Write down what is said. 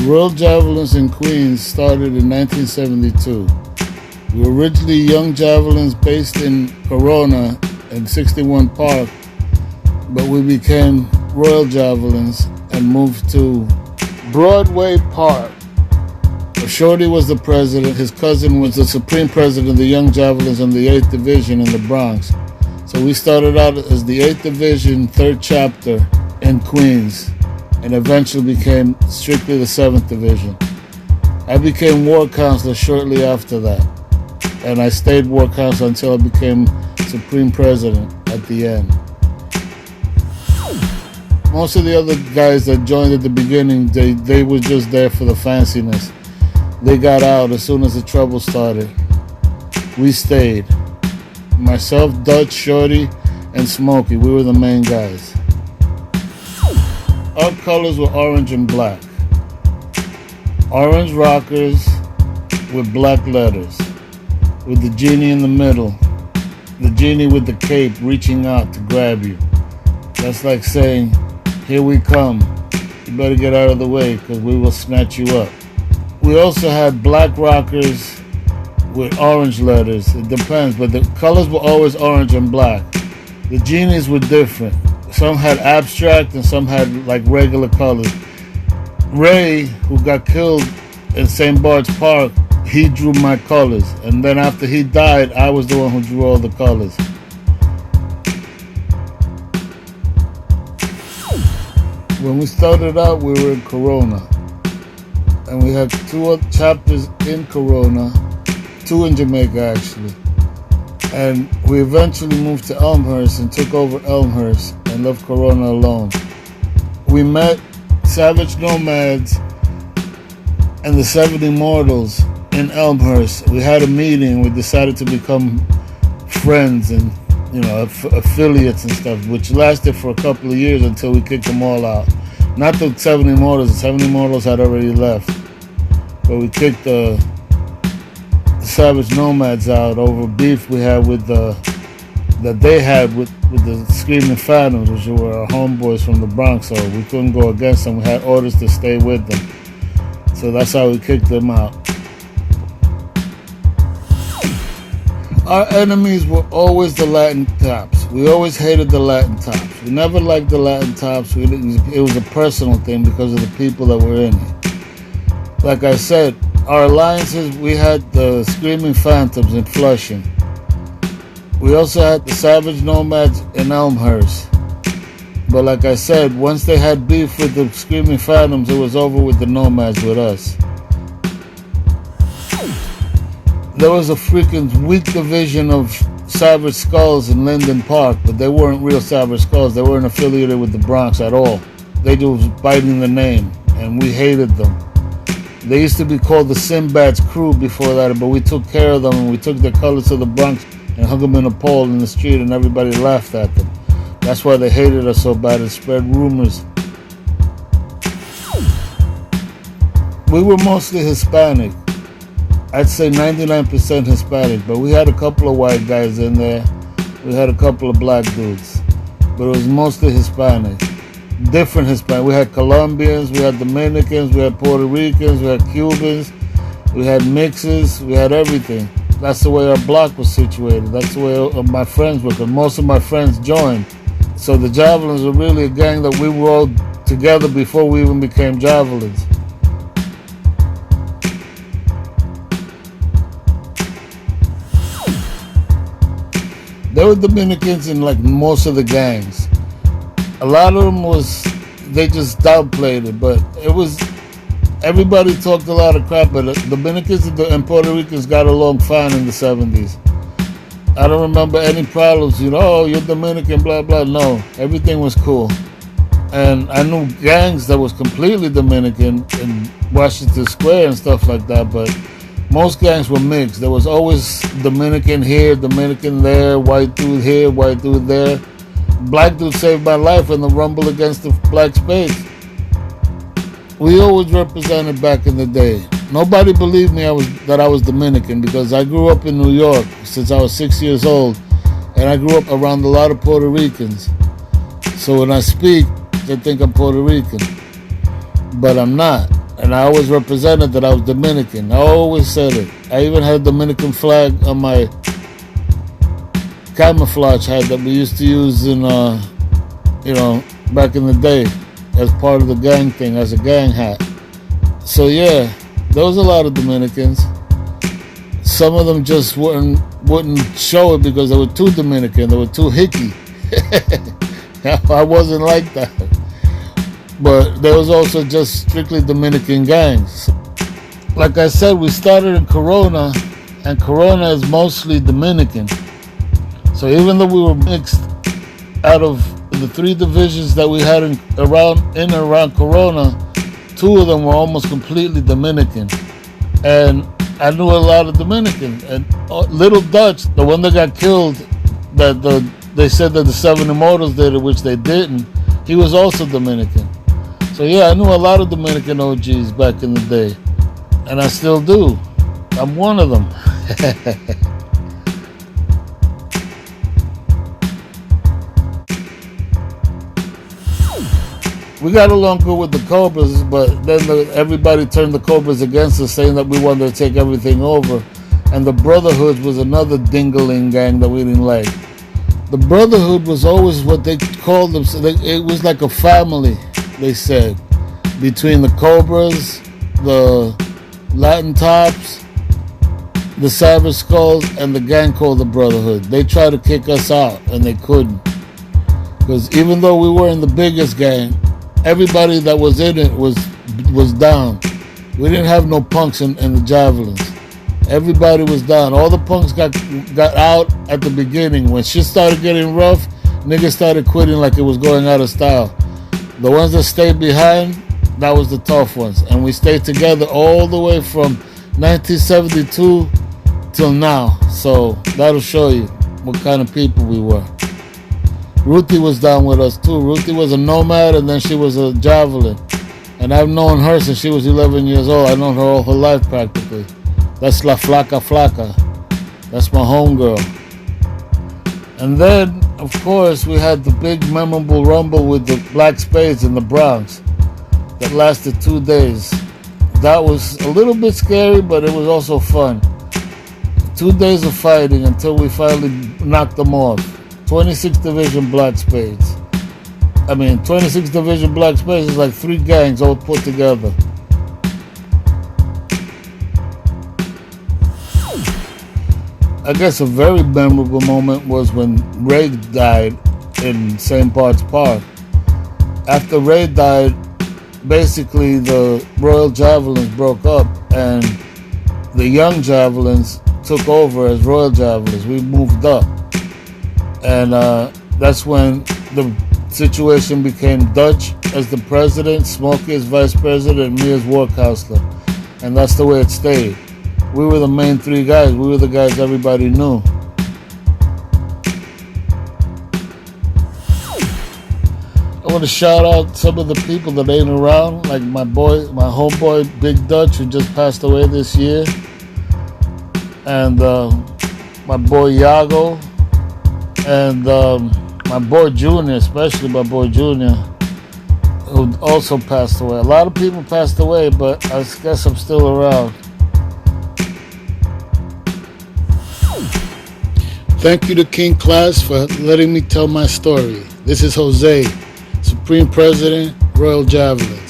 World Javelins in Queens started in 1972. We were originally Young Javelins based in Corona and 61 Park, but we became Royal Javelins and moved to Broadway Park. Shorty was the president. His cousin was the supreme president of the Young Javelins in the 8th Division in the Bronx. So we started out as the 8th Division, 3rd chapter in Queens, and eventually became strictly the 7th Division. I became war counselor shortly after that, and I stayed war counselor until I became supreme president at the end. Most of the other guys that joined at the beginning, they were just there for the fanciness. They got out as soon as the trouble started. We stayed. Myself, Dutch, Shorty, and Smokey, we were the main guys. Our colors were orange and black. Orange rockers with black letters, with the genie in the middle. The genie with the cape reaching out to grab you. That's like saying, here we come. You better get out of the way because we will snatch you up. We also had black rockers with orange letters. It depends, but the colors were always orange and black. The genies were different. Some had abstract and some had like regular colors. Ray, who got killed in St. Bart's Park, he drew my colors. And then after he died, I was the one who drew all the colors. When we started out, we were in Corona. And we had 2 other chapters in Corona, 2 in Jamaica actually. And we eventually moved to Elmhurst and took over Elmhurst and left Corona alone. We met Savage Nomads and the 7 Immortals in Elmhurst. We had a meeting. We decided to become friends and, affiliates and stuff, which lasted for a couple of years until we kicked them all out. Not the 7 Immortals. The 7 Immortals had already left. But we kicked the Savage Nomads out over beef we had with that they had with the Screaming Phantoms, which were our homeboys from the Bronx, so we couldn't go against them. We had orders to stay with them. So that's how we kicked them out. Our enemies were always the Latin Tops. We always hated the Latin Tops. We never liked the Latin Tops. It was a personal thing because of the people that were in it. Like I said, our alliances, we had the Screaming Phantoms in Flushing. We also had the Savage Nomads in Elmhurst. But like I said, once they had beef with the Screaming Phantoms, it was over with the Nomads with us. There was a freaking weak division of Savage Skulls in Linden Park, but they weren't real Savage Skulls. They weren't affiliated with the Bronx at all. They just was biting the name, and we hated them. They used to be called the Sinbad's Crew before that, but we took care of them and we took their colors to the Bronx and hung them in a pole in the street and everybody laughed at them. That's why they hated us so bad. It spread rumors. We were mostly Hispanic. I'd say 99% Hispanic, but we had a couple of white guys in there. We had a couple of black dudes, but it was mostly Hispanic. Different Hispanic. We had Colombians, we had Dominicans, we had Puerto Ricans, we had Cubans, we had mixes, we had everything. That's the way our block was situated. That's the way my friends were, because most of my friends joined. So the Javelins were really a gang that we were all together before we even became Javelins. There were Dominicans in like most of the gangs. A lot of them they just downplayed it, but it was, everybody talked a lot of crap, but Dominicans and Puerto Ricans got along fine in the 70s. I don't remember any problems, oh, you're Dominican, blah, blah. No, everything was cool. And I knew gangs that was completely Dominican in Washington Square and stuff like that, but most gangs were mixed. There was always Dominican here, Dominican there, white dude here, white dude there. Black dude saved my life in the rumble against the black space. We always represented back in the day. Nobody believed me that I was Dominican because I grew up in New York since I was 6 years old, and I grew up around a lot of Puerto Ricans. So when I speak, they think I'm Puerto Rican, but I'm not. And I always represented that I was Dominican. I always said it. I even had a Dominican flag on my camouflage hat that we used to use in, back in the day as part of the gang thing, as a gang hat. So yeah, there was a lot of Dominicans. Some of them just wouldn't show it because they were too Dominican. They were too hickey. I wasn't like that. But there was also just strictly Dominican gangs. Like I said, we started in Corona, and Corona is mostly Dominican. So even though we were mixed, out of the 3 divisions that we had in and around Corona, 2 of them were almost completely Dominican. And I knew a lot of Dominicans. And Little Dutch, the one that got killed, they said that the 7 Immortals did it, which they didn't, he was also Dominican. So yeah, I knew a lot of Dominican OGs back in the day. And I still do. I'm one of them. We got along good with the Cobras, but then everybody turned the Cobras against us, saying that we wanted to take everything over. And the Brotherhood was another dingling gang that we didn't like. The Brotherhood was always what they called them. So it was like a family, they said, between the Cobras, the Latin Tops, the Savage Skulls, and the gang called the Brotherhood. They tried to kick us out, and they couldn't. Because even though we were in the biggest gang, everybody that was in it was down. We didn't have no punks in the Javelins. Everybody was down. All the punks got out at the beginning. When shit started getting rough, niggas started quitting like it was going out of style. The ones that stayed behind, that was the tough ones. And we stayed together all the way from 1972 till now. So that'll show you what kind of people we were. Ruthie was down with us too. Ruthie was a nomad, and then she was a Javelin. And I've known her since she was 11 years old. I've known her all her life practically. That's La Flaca Flaca. That's my homegirl. And then, of course, we had the big memorable rumble with the Black Spades in the Bronx that lasted 2 days. That was a little bit scary, but it was also fun. 2 days of fighting until we finally knocked them off. 26th Division Black Spades. 26th Division Black Spades is like 3 gangs all put together. I guess a very memorable moment was when Ray died in St. Bart's Park. After Ray died, basically the Royal Javelins broke up, and the young Javelins took over as Royal Javelins. We moved up. And that's when the situation became Dutch as the president, Smokey as vice president, and me as war counselor. And that's the way it stayed. We were the main 3 guys. We were the guys everybody knew. I want to shout out some of the people that ain't around, like my homeboy Big Dutch, who just passed away this year. And my boy Yago. And my boy Junior, especially my boy Junior, who also passed away. A lot of people passed away, but I guess I'm still around. Thank you to King Class for letting me tell my story. This is Jose, Supreme President, Royal Javelin.